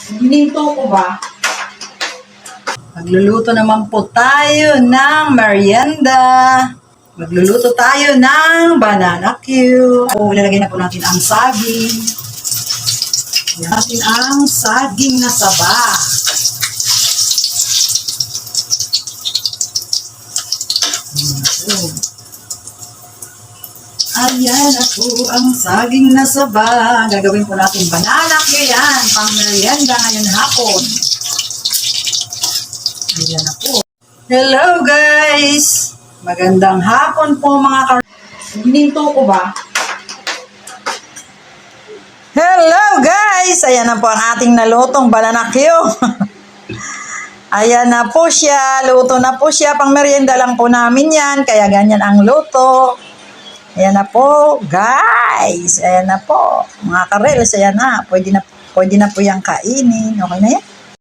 Gininto ko ba? Magluluto naman po tayo ng merienda. Magluluto tayo ng banana Q. Ilalagay na po natin ang saging. Ilalagay natin ang saging na saba. Ayan na po ang saging na saba. Gagawin po natin banana Q yan. Pang merienda ngayon hapon. Ayan na po. Hello guys! Magandang hapon po mga Gininto ko ba? Hello guys! Ayan na po ang ating nalutong banana Q. Ayan na po siya. Luto na po siya. Pang merienda lang po namin yan. Kaya ganyan ang luto. Ayan na po guys. Ayan na po. Mga karels, ayan na. Pwede na po yung kainin. Okay na yan?